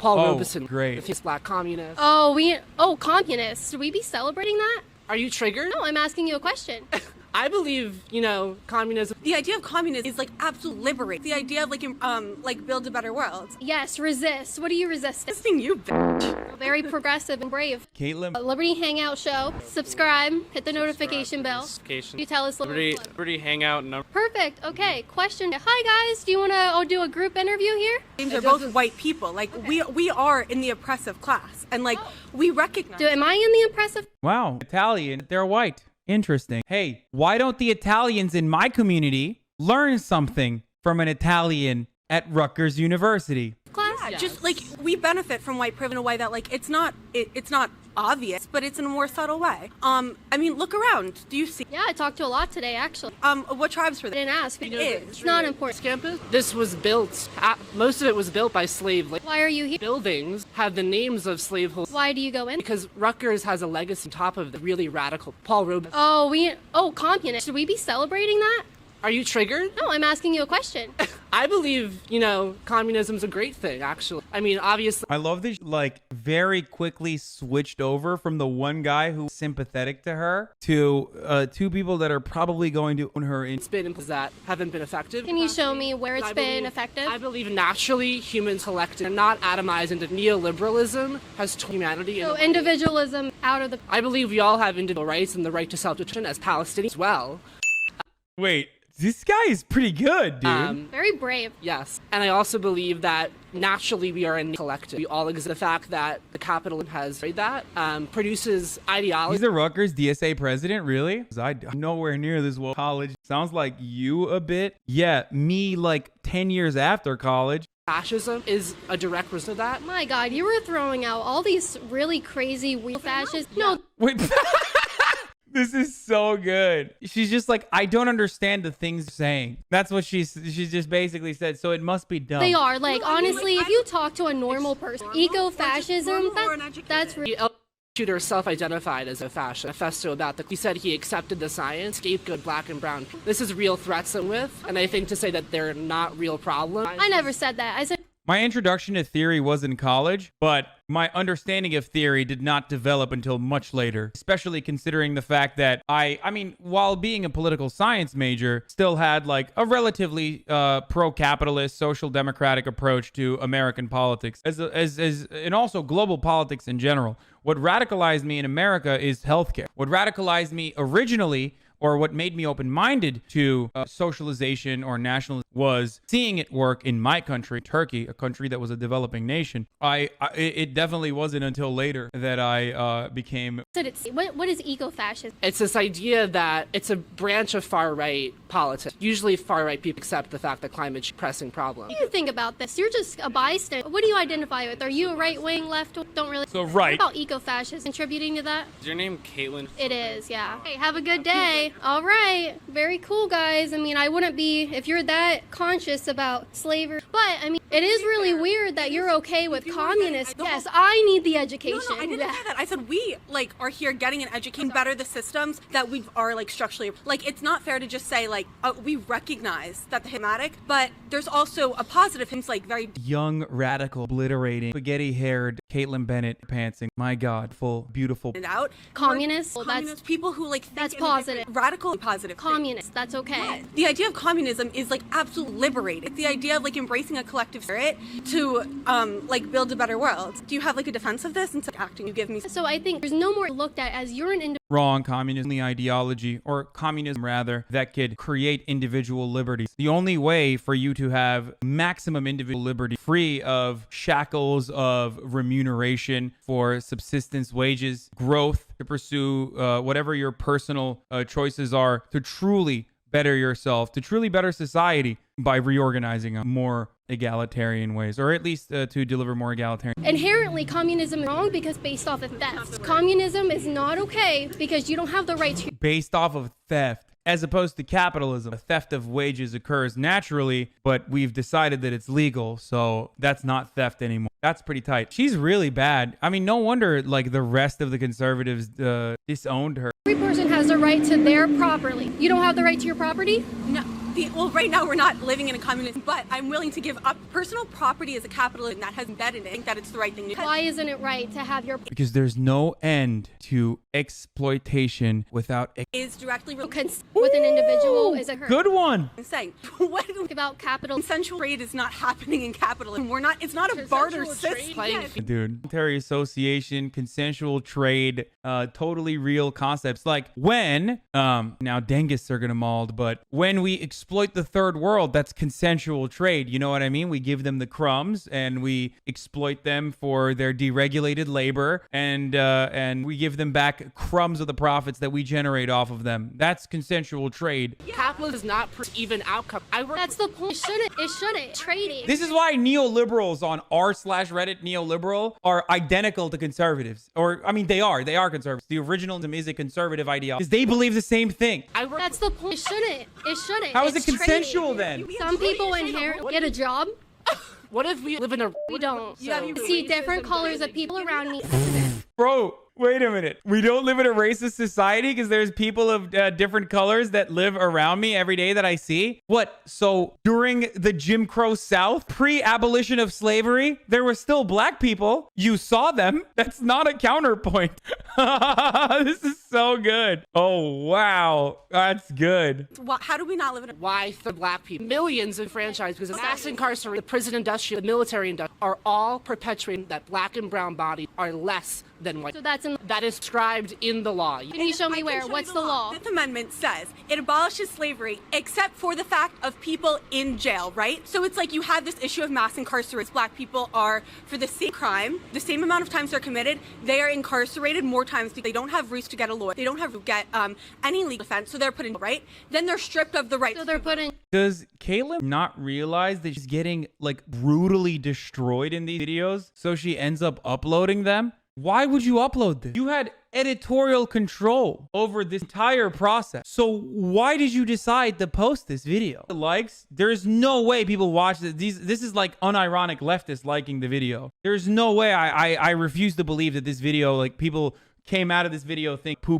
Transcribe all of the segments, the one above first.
Paul Robeson, great. the black communist. Oh, communists. Should we be celebrating that? Are you triggered? No, I'm asking you a question. I believe, communism. The idea of communism is like absolute liberate. The idea of like build a better world. Yes, resist. What are you resisting? Resisting you, bitch. Very progressive and brave. Caitlin. Liberty Hangout Show. Subscribe. Hit the notification bell. You tell us. Liberty Hangout number. Perfect. Okay. Question. Hi guys. Do you want to do a group interview here? They're both white people. Like we are in the oppressive class, and like we recognize. Am I in the oppressive? Wow. Italian. They're white. Interesting. Hey, why don't the Italians in my community learn something from an Italian at Rutgers University? Class? Yeah, just like we benefit from white privilege in a way that like it's not obvious, but it's in a more subtle way. I mean, look around. Do you see? Yeah, I talked to a lot today, actually. What tribes were I there? didn't ask. It's not important. Campus? This was built, most of it was built by slave Why are you here? buildings have the names of slaveholders. Why do you go in? Because Rutgers has a legacy on top of the really radical Paul Robeson. Communists. Should we be celebrating that? Are you triggered? No, I'm asking you a question. I believe, communism's a great thing, actually. I mean, obviously. I love this, very quickly switched over from the one guy who's sympathetic to her to two people that are probably going to own her in Spin that haven't been effective. Can you show me where it's been effective? I believe naturally humans selected and not atomized into neoliberalism has torn humanity. So individualism out of the... I believe we all have individual rights and the right to self-determination as Palestinians as well. Wait, this guy is pretty good, dude. Very brave. Yes. And I also believe that naturally we are in the collective. We all exist. The fact that the capital has made that produces ideology. He's the Rutgers DSA president, really? I'm nowhere near this college. Sounds like you a bit. Yeah, me 10 years after college. Fascism is a direct result of that. My God, you were throwing out all these really crazy weird fascists. No. Wait. This is so good. She's just like, I don't understand the things you're saying. That's what she's just basically said. So it must be dumb. They are. Honestly, if you talk to a normal person, eco-fascism, that's real. Shooter self-identified as a fascist. Manifesto about he said he accepted the science, scapegoat black and brown. This is real threats I'm with, and I think to say that they're not real problems. I never said that. I said my introduction to theory was in college, but my understanding of theory did not develop until much later, especially considering the fact that I mean, while being a political science major, still had a relatively pro-capitalist, social democratic approach to American politics, and also global politics in general. What radicalized me in America is healthcare. What radicalized me originally, or what made me open-minded to socialization or nationalism, was seeing it work in my country, Turkey, a country that was a developing nation. It definitely wasn't until later that I became... What is eco-fascism? It's this idea that it's a branch of far-right politics. Usually far-right people accept the fact that climate change is a pressing problem. What do you think about this? You're just a bystander. What do you identify with? Are you a right-wing, left-wing? Don't really... So right. What about eco-fascism contributing to that? Is your name Caitlin? It is, yeah. Hey, have a good day. All right. Very cool, guys. I mean, I wouldn't be if you're that conscious about slavery. But, I mean, it is really weird that you're okay with communists. Yes, I need the education. No, I didn't say that. I said we, are here getting an education, better the systems that we are, structurally... it's not fair to just say, we recognize that the hematic, but there's also a positive things, very... Young, radical, obliterating, spaghetti-haired Caitlin Bennett pantsing. My God, full, beautiful... ...out. Communists? Communists, people who, that's positive. Radical positive. Communists, that's okay. The idea of communism is absolute liberate. It's the idea of embracing a collective spirit to build a better world. Do you have a defense of this instead of acting you give me? So I think there's no more looked at as you're an individual. Wrong. Communism, the ideology, or communism rather, that could create individual liberties. The only way for you to have maximum individual liberty, free of shackles of remuneration for subsistence wages, growth, to pursue whatever your personal choices are, to truly better yourself, to truly better society by reorganizing a more egalitarian ways, or at least to deliver more egalitarian. Inherently, communism is wrong because based off of theft. Communism is not okay because you don't have the right to... Based off of theft. As opposed to capitalism, a theft of wages occurs naturally, but we've decided that it's legal, so that's not theft anymore. That's pretty tight. She's really bad. I mean, no wonder, the rest of the conservatives disowned her. Every person has the right to their property. You don't have the right to your property? No. Well, right now we're not living in a communism, but I'm willing to give up personal property as a capitalist that has embedded in it. I think that it's the right thing to do. Why isn't it right to have your Because there's no end to exploitation without is directly with an individual is a good one. I'm saying what about capital? consensual trade is not happening in capitalism. It's not a barter system. Yes. Dude, monetary association, consensual trade, totally real concepts. Like when, now Dengists are gonna mauled, but when we exploit the third world, that's consensual trade. You know what I mean? We give them the crumbs and we exploit them for their deregulated labor, and we give them back crumbs of the profits that we generate off of them. That's consensual trade. Capitalism is not even outcome. That's the point. It shouldn't. Trading. This is why neoliberals on r/Reddit neoliberal are identical to conservatives. Or, I mean, they are conservatives. The originalism is a conservative ideology because they believe the same thing. That's the point. It shouldn't. How is it consensual then? Some people inherently get a job. What if we live in a... We don't. So- See different colors of people around me. Bro, wait a minute. We don't live in a racist society because there's people of different colors that live around me every day that I see? What? So during the Jim Crow South, pre-abolition of slavery, there were still black people. You saw them. That's not a counterpoint. This is so good. Oh, wow. That's good. How do we not live in a... Why the black people? Millions in franchise because mass incarceration, the prison industrial, the military industrial are all perpetuating that black and brown bodies are less than white. So that is described in the law. Can you show me where? What's the law? The Fifth Amendment says it abolishes slavery except for the fact of people in jail, right? So it's like you have this issue of mass incarceration. Black people are, for the same crime, the same amount of times they're committed, they are incarcerated more times because they don't have routes to get a lawyer. They don't have to get any legal defense, so they're put in, right? Then they're stripped of the right. So they're put in. Does Caitlyn not realize that she's getting like brutally destroyed in these videos? So she ends up uploading them? Why would you upload this? You had editorial control over this entire process. So why did you decide to post this video? Likes? There's no way people watch this. This is like unironic leftists liking the video. There's no way. I refuse to believe that this video, like people came out of this video think Poo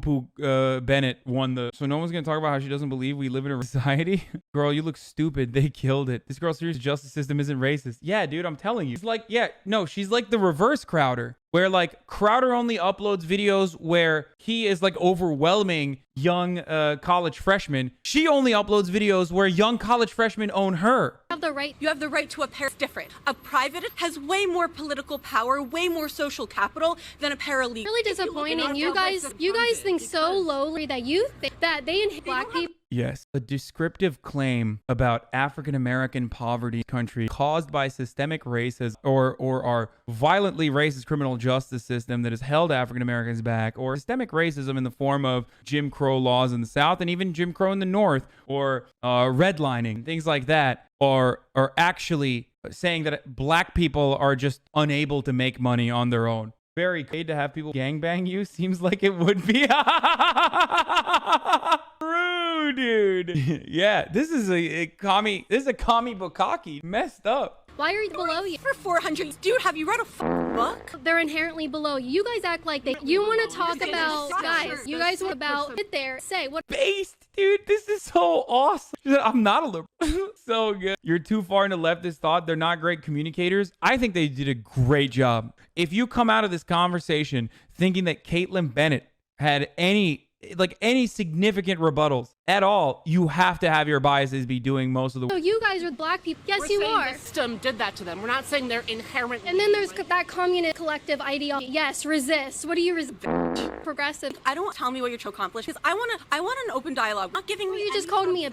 Bennett won the... So no one's gonna talk about how she doesn't believe we live in a society? Girl, you look stupid. They killed it. This girl's serious justice system isn't racist. Yeah, dude, I'm telling you. She's like, yeah, no, she's like the reverse Crowder, where like Crowder only uploads videos where he is like overwhelming young college freshmen. She only uploads videos where young college freshmen own her. You have the right to a pair. It's different. A private has way more political power, way more social capital than a paralegal. Really disappointing. You guys think so lowly that you think that they inhibit black people. Yes, a descriptive claim about African American poverty in the country caused by systemic racism or our violently racist criminal justice system that has held African Americans back, or systemic racism in the form of Jim Crow laws in the South and even Jim Crow in the North, or redlining, things like that, are actually saying that black people are just unable to make money on their own. Very paid to have people gangbang you seems like it would be. True, dude. Yeah, this is a commie bukkake. Messed up. Why are you below you? For 400, dude, have you read a book? They're inherently below you. You guys act like you want to talk about, guys. You guys want about sit there, say what? Based, dude. This is so awesome. I'm not a liberal. So good. You're too far into leftist thought. They're not great communicators. I think they did a great job. If you come out of this conversation thinking that Caitlyn Bennett had any significant rebuttals at all, you have to have your biases be doing most of the... So you guys are black people. Yes, you are. The system did that to them. We're not saying they're inherent. And then there's that communist collective ideology. Yes, resist. What do you resist? Progressive. I don't tell me what you're trying to accomplish because I want an open dialogue. Not giving me. You just called me a...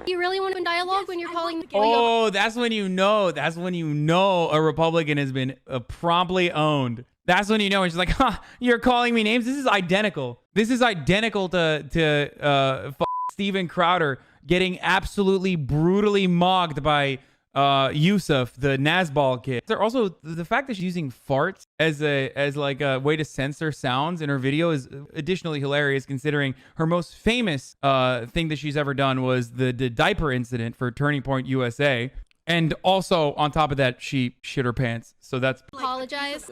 You really want an open dialogue when you're calling me... Oh, that's when you know. That's when you know a Republican has been promptly owned. That's when you know. And she's like, huh, you're calling me names? This is identical. This is identical to Steven Crowder getting absolutely brutally mocked by Yusuf, the Nazball kid. They're also, the fact that she's using farts as a way to censor sounds in her video is additionally hilarious, considering her most famous thing that she's ever done was the diaper incident for Turning Point USA. And also, on top of that, she shit her pants. So that's... Apologize.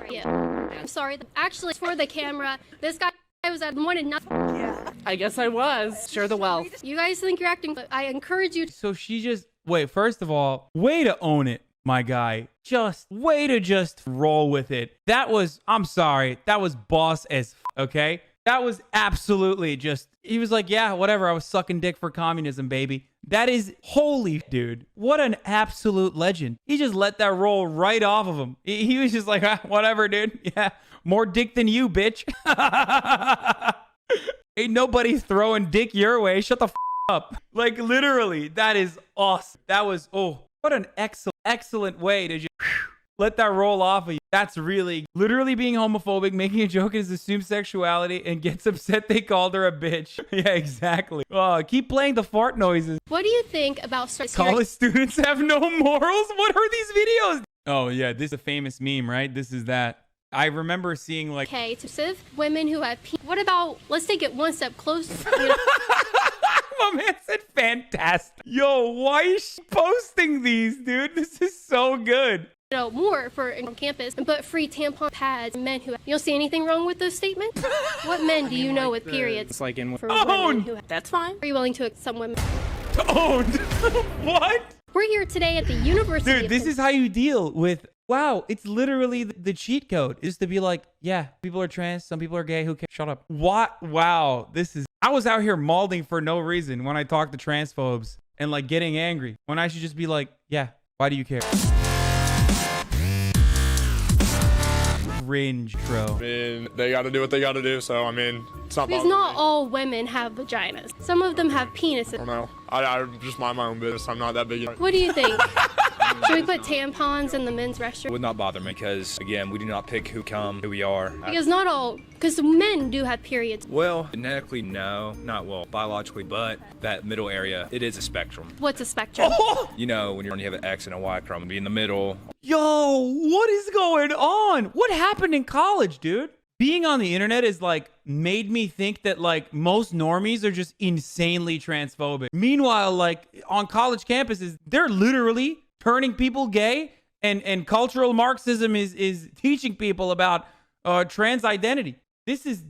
Yeah. I'm sorry. Actually, for the camera, this guy was at one and nothing. Yeah. I guess I was. Share the wealth. You guys think you're acting, but I encourage you to. So she just, wait, first of all, way to own it, my guy. Just way to just roll with it. That was, I'm sorry, that was boss as okay? That was absolutely just, he was like, yeah, whatever. I was sucking dick for communism, baby. That is holy, dude. What an absolute legend. He just let that roll right off of him. He was just like, ah, whatever, dude. Yeah, more dick than you, bitch. Ain't nobody throwing dick your way. Shut the up. Like, literally, that is awesome. That was, oh, what an excellent way to just let that roll off of you. That's really, literally being homophobic, making a joke at his assumed sexuality, and gets upset they called her a bitch. Yeah, exactly. Oh, keep playing the fart noises. What do you think about college students have no morals? What are these videos? Oh, yeah, this is a famous meme, right? This is that. I remember seeing like... Okay, to women who have... What about, let's take it one step closer. My man said fantastic. Yo, why is she posting these, dude? This is so good. More for on campus, but free tampon pads. Men who you don't see anything wrong with those statements. What men do you know with periods? It's like in For women who That's fine. Are you willing to some women? Owned. What? We're here today at the University. Dude, this is how you deal with. Wow, it's literally the cheat code is to be like, yeah, people are trans, some people are gay. Who cares? Shut up. What? Wow, this is. I was out here malding for no reason when I talked to transphobes and like getting angry when I should just be like, yeah, why do you care? Cringe, bro. I mean, they got to do what they got to do, so I mean, it's not. Because not all women have vaginas. Some of them have penises. I don't know. I just mind my own business. I'm not that big. What do you think? Should we put tampons in the men's restroom? Would not bother me because, again, we do not pick who come, who we are. Because not all, because men do have periods. Well, genetically, no. Not well, biologically, but that middle area, it is a spectrum. What's a spectrum? You know, when you have an X and a Y chromosome, be in the middle. Yo, what is going on? What happened in college, dude? Being on the internet is like made me think that like most normies are just insanely transphobic. Meanwhile, like on college campuses, they're literally turning people gay, and cultural Marxism is teaching people about trans identity. This is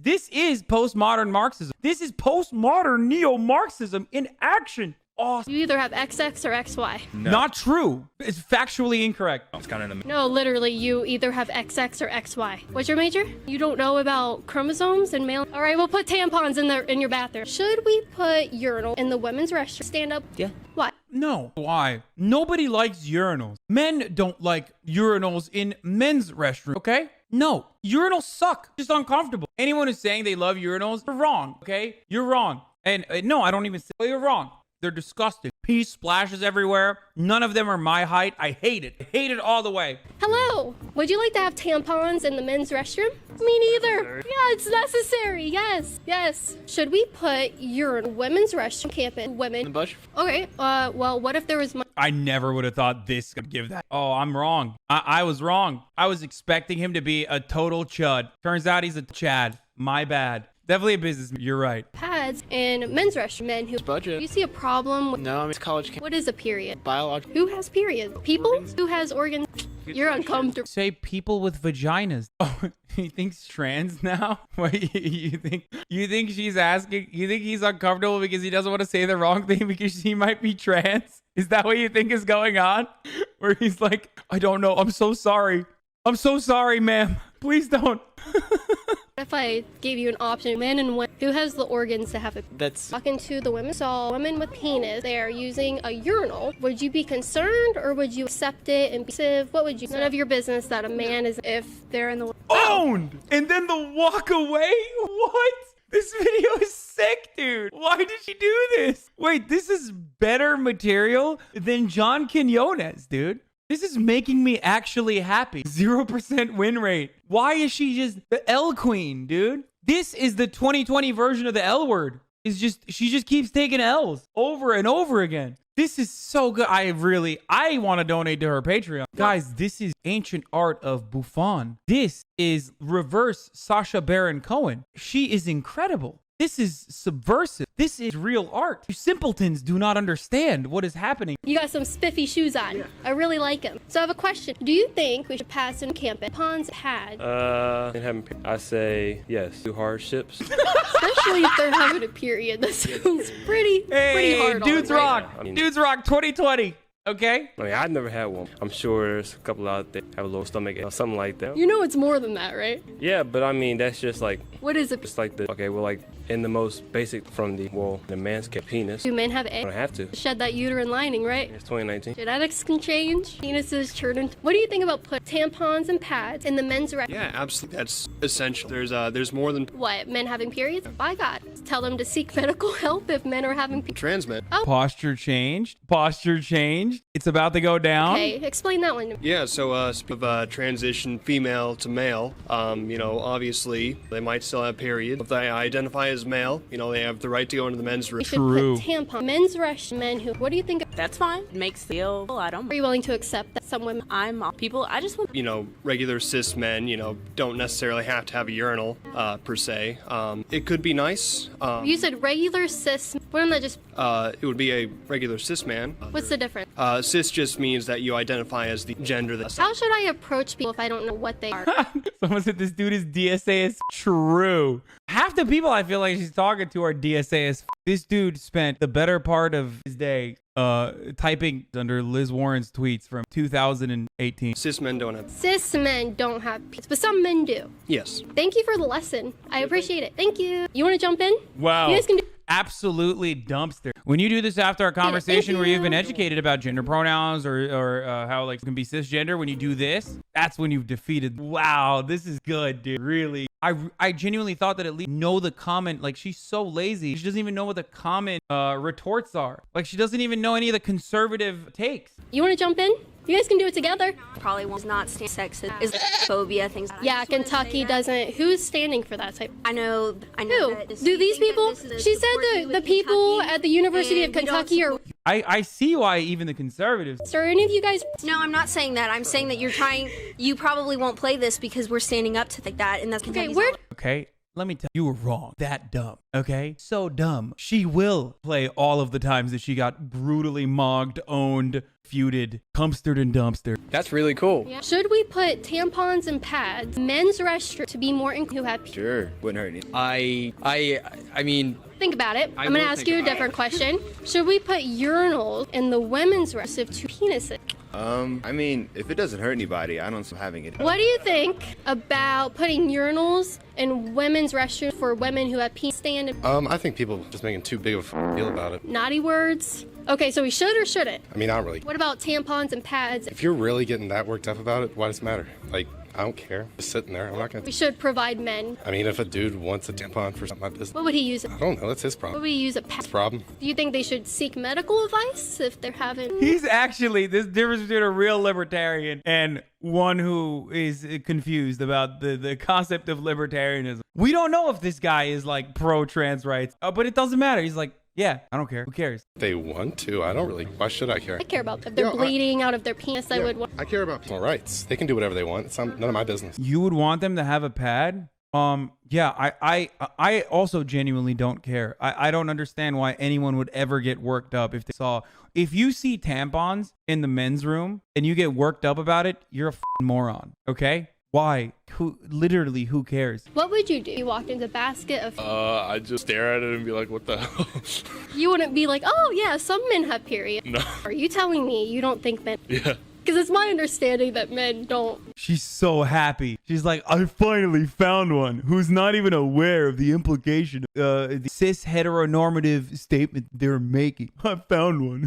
postmodern Marxism. This is postmodern neo-Marxism in action. Awesome. You either have XX or XY. No. Not true. It's factually incorrect. It's kind of in the No, literally, you either have XX or XY. What's your major? You don't know about chromosomes and male? All right, we'll put tampons in your bathroom. Should we put urinal in the women's restroom? Stand up? Yeah. Why? No. Why? Nobody likes urinals. Men don't like urinals in men's restroom, okay? No. Urinals suck. Just uncomfortable. Anyone who's saying they love urinals, you're wrong, okay? You're wrong. And no, I don't even say you're wrong. They're disgusting. Pee splashes everywhere. None of them are my height. I hate it. I hate it all the way. Hello. Would you like to have tampons in the men's restroom? Me neither. Yeah, it's necessary. Yes. Yes. Should we put urine women's restroom campus women? the bush. Okay. Well, what if there was I never would have thought this could give that. Oh, I'm wrong. I was wrong. I was expecting him to be a total chud. Turns out he's a chad. My bad. Definitely a business. You're right. pads in men's restroom? Men who Budget. You see a problem with No, I mean, it's college. what is a period? Biological. Who has periods? People? Organs. Who has organs? You're uncomfortable. Say people with vaginas. Oh, he thinks trans now? Wait, you think she's asking? You think he's uncomfortable because he doesn't want to say the wrong thing because she might be trans? Is that what you think is going on? Where he's like, I don't know. I'm so sorry. I'm so sorry, ma'am. Please don't. If I gave you an option, men and women, who has the organs to have a That's talking to the women, saw women with penis, they are using a urinal. Would you be concerned or would you accept it and be passive? What would you? None of your business that a man is if they're in the Owned. And then the walk away? What? This video is sick, dude. Why did she do this? Wait, this is better material than John Quinones, dude. This is making me actually happy. 0% win rate. Why is she just the L queen, dude? This is the 2020 version of the L word. She just keeps taking L's over and over again. This is so good. I want to donate to her Patreon. Guys, this is ancient art of Buffon. This is reverse Sacha Baron Cohen. She is incredible. This is subversive. This is real art. You simpletons do not understand what is happening. You got some spiffy shoes on. I really like them. So I have a question. Do you think we should pass in campus tampons pads? I say yes. Do hardships. Especially if they're having a period. That sounds pretty hard. Dudes on them, right? rock. I mean- Dudes rock 2020. Okay? I mean, I've never had one. I'm sure there's a couple out there have a little stomach or something like that. You know it's more than that, right? Yeah, but I mean, that's just like, What is it? it's like like in the most basic from the man's penis. Do men have I don't eggs? have to. Shed that uterine lining, right? It's 2019. Genetics can change. Penises turn into... What do you think about putting tampons and pads in the men's restroom? Yeah, absolutely. That's essential. There's more than What, men having periods? By God. Tell them to seek medical help if men are having periods. trans men. Posture changed. Posture changed. It's about to go down. Okay, explain that one to me. Yeah, so speak of transition female to male, obviously they might still have periods. If they identify as male, they have the right to go into the men's room. We should True. put tampon, men's rush, men who... What do you think? That's fine. Makes the deal. I don't. Are you willing to accept that some women... I'm people. I just want. Regular cis men, don't necessarily have to have a urinal, per se. It could be nice. You said regular cis... Wouldn't that just... It would be a regular cis man. What's the difference? Cis just means that you identify as the gender that... How should I approach people if I don't know what they are? Someone said this dude is DSA as true. Half the people I feel like she's talking to are DSA as. This dude spent the better part of his day typing under Liz Warren's tweets from 2018. Cis men don't have... Cis men don't have periods, but some men do. Yes. Thank you for the lesson. I appreciate it. Thank you. You want to jump in? Wow. You guys can do... Absolutely dumpster. When you do this after a conversation where you've been you. educated about gender pronouns or how like you can be cisgender, when you do this, that's when you've defeated. Wow, this is good, dude. Really. I genuinely thought that at least know the comment. Like, she's so lazy. She doesn't even know what the comment retorts are. Like, she doesn't even know any of the conservative takes. You want to jump in? You guys can do it together. Probably will not stand sexist. Is phobia things. Yeah, Kentucky doesn't. Who's standing for that type? I know. Who? that this- Do these think that people? this is a She said support the with people Kentucky, at the University of and we don't Kentucky are... support- I see why even the conservatives. Are any of you guys... No, I'm not saying that. I'm saying that you're trying. You probably won't play this because we're standing up to like that, and that's Okay, Kentucky's where... Okay, let me tell you, you were wrong. That dumb. Okay, so dumb. She will play all of the times that she got brutally mogged, owned, feuded, cumstered and dumpstered. That's really cool. Yeah. Should we put tampons and pads, men's restroom, to be more who have... Sure, wouldn't hurt any. I mean, Think about it. I I'm going to will ask think you a about different question. Should we put urinals in the women's restroom to penises? I mean, if it doesn't hurt anybody, I don't see having it. What do you think about putting urinals in women's restrooms for women who have penis stand? I think people just making too big of a deal about it. Naughty words. Okay, so we should or shouldn't? I mean, not really. What about tampons and pads? If you're really getting that worked up about it, why does it matter? Like, I don't care. Just sitting there. I'm not We gonna. should provide men. I mean, if a dude wants a tampon for something, my business. What would he use it? I don't know. That's his What problem. would he use a His pad? problem. Do you think they should seek medical advice if they're having... He's actually, this difference between a real libertarian and one who is confused about the concept of libertarianism. We don't know if this guy is like pro trans rights, but it doesn't matter. He's like, yeah, I don't care. Who cares? They want to. I don't really. Why should I care? I care about them. If they're Yeah, bleeding out of their penis, I would want... I care about people's rights. They can do whatever they want. It's none of my business. You would want them to have a pad? Yeah, I also genuinely don't care. I don't understand why anyone would ever get worked up if they saw... If you see tampons in the men's room and you get worked up about it, you're a f***ing moron, okay? Why? Who cares? What would you do? You walked into a basket of... I'd just stare at it and be like, what the hell? You wouldn't be like, oh yeah, some men have periods. No. Are you telling me you don't think men... Yeah. Because it's my understanding that men don't... She's so happy. She's like, I finally found one who's not even aware of the implication of the cis heteronormative statement they're making. I found one.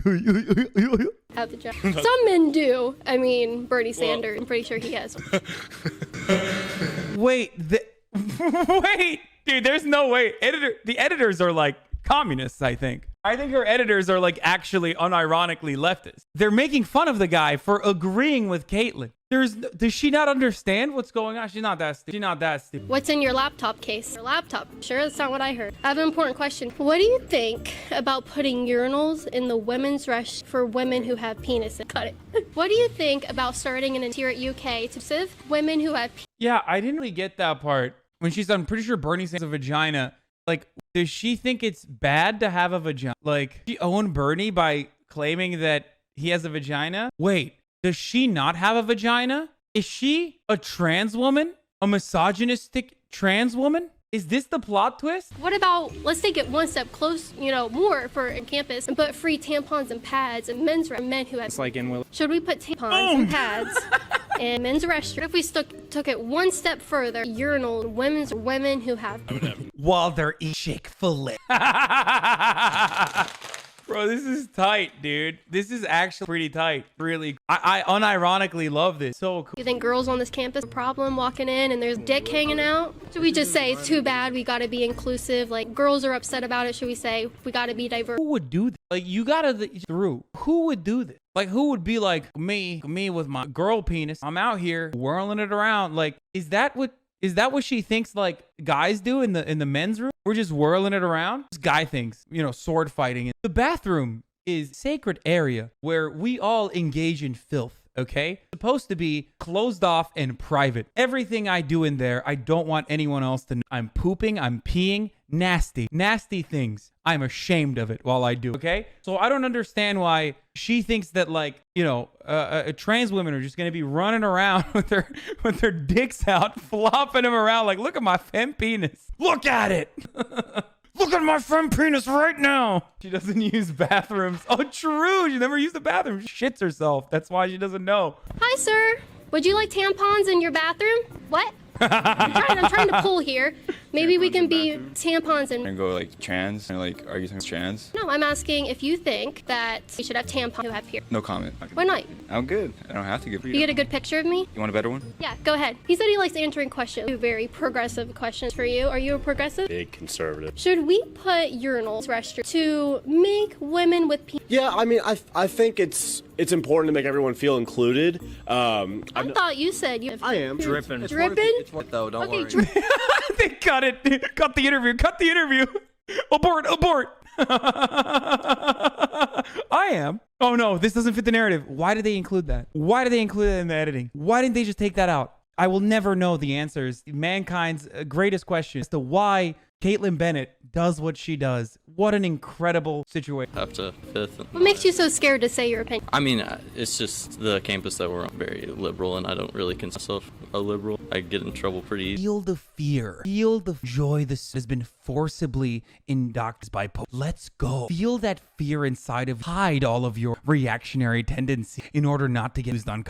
have the job. Some men do. I mean, Bernie Sanders, I'm pretty sure he has. Wait, wait, dude, there's no way. The editors are like communists, I think. I think her editors are like actually unironically leftist. They're making fun of the guy for agreeing with Caitlyn. Does she not understand what's going on? She's not that stupid. What's in your laptop case? Your laptop. Sure, that's not what I heard. I have an important question. What do you think about putting urinals in the women's restroom for women who have penises? Cut it. What do you think about starting an here at UK to save women who have Yeah, I didn't really get that part. When she said, I'm pretty sure Bernie Sanders has a vagina Like, does she think it's bad to have a vagina? Like, she own Bernie by claiming that he has a vagina? Wait, does she not have a vagina? Is she a trans woman? A misogynistic trans woman? Is this the plot twist? What about, let's take it one step close, more for campus and put free tampons and pads and men's men who have. It's like in Will. Should we put tampons and pads in men's restrooms? If we took it one step further, urinal women who have. While they're eating Chick-fil-A. Bro, this is tight, dude. This is actually pretty tight. Really. I unironically love this. So cool. You think girls on this campus have a problem walking in and there's dick hanging out? Should we just say it's too bad, we gotta be inclusive? Like, girls are upset about it. Should we say we gotta be diverse? Who would do this? Like, you gotta through. Who would do this? Like, who would be like me with my girl penis? I'm out here whirling it around. Like, is that what she thinks like guys do in the men's room? We're just whirling it around. This guy thinks, sword fighting. The bathroom is a sacred area where we all engage in filth. Okay? It's supposed to be closed off and private. Everything I do in there, I don't want anyone else to know. I'm pooping, I'm peeing, nasty things. I'm ashamed of it while I do, okay? So I don't understand why she thinks that trans women are just gonna be running around with their dicks out, flopping them around like, look at my femme penis. Look at it. Look at my femme penis right now. She doesn't use bathrooms. Oh, true. She never used the bathroom. She shits herself. That's why she doesn't know. Hi, sir. Would you like tampons in your bathroom? What? I'm trying to pull here. Maybe we can be tampons and go like trans and like, are you saying trans? No, I'm asking if you think that we should have tampons who have here. No comment. Why not? I'm good. I don't have to give You get a good picture of me? You want a better one? Yeah, go ahead. He said he likes answering questions. Two very progressive questions for you. Are you a progressive? Big conservative. Should we put urinals restroom to make women with penis? Yeah, I mean, I think it's important to make everyone feel included. I thought you said you. I am. Dripping. Dripping? It's what though, don't Okay, worry. They cut it. Cut the interview. Abort. I am. Oh no, this doesn't fit the narrative. Why did they include that? Why did they include that in the editing? Why didn't they just take that out? I will never know the answers. Mankind's greatest question as to why Caitlyn Bennett does what she does. What an incredible situation. Up to fifth. What makes you so scared to say your opinion? I mean, it's just the campus that we're on, very liberal, and I don't really consider myself a liberal. I get in trouble pretty easy. Feel the fear. Feel the joy this has been forcibly indoctrinated by Pope. Let's go. Feel that fear inside of. Hide all of your reactionary tendency in order not to get used on.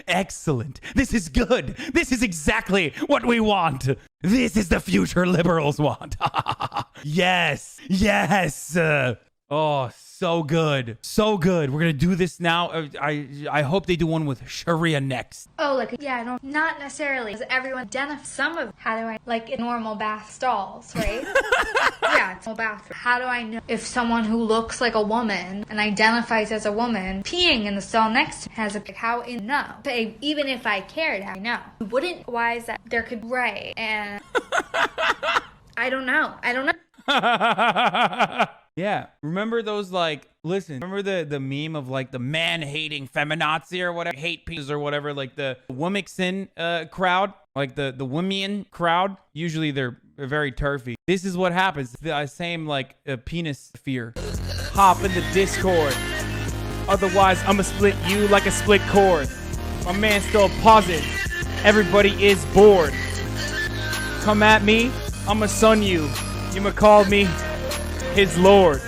Excellent. This is good. This is exactly what we want. This is the future liberals want. Yes. Oh, so good. We're gonna do this now. I hope they do one with Sharia next. Oh, not necessarily. Because everyone identifies some of how do I in normal bath stalls, right? Yeah, it's normal bathroom. How do I know if someone who looks like a woman and identifies as a woman peeing in the stall next to me has a how in no? Even if I cared, how I know? Wouldn't why is that there could right and I don't know. Yeah, remember those remember the meme of the man-hating feminazi or whatever, hate pieces or whatever, like the Womixin crowd, like the Womian crowd. Usually they're very turfy. This is what happens. The same penis fear. Hop in the Discord. Otherwise, I'ma split you like a split cord. My man's still pausing. Everybody is bored. Come at me, I'ma son you. You'ma call me his lord.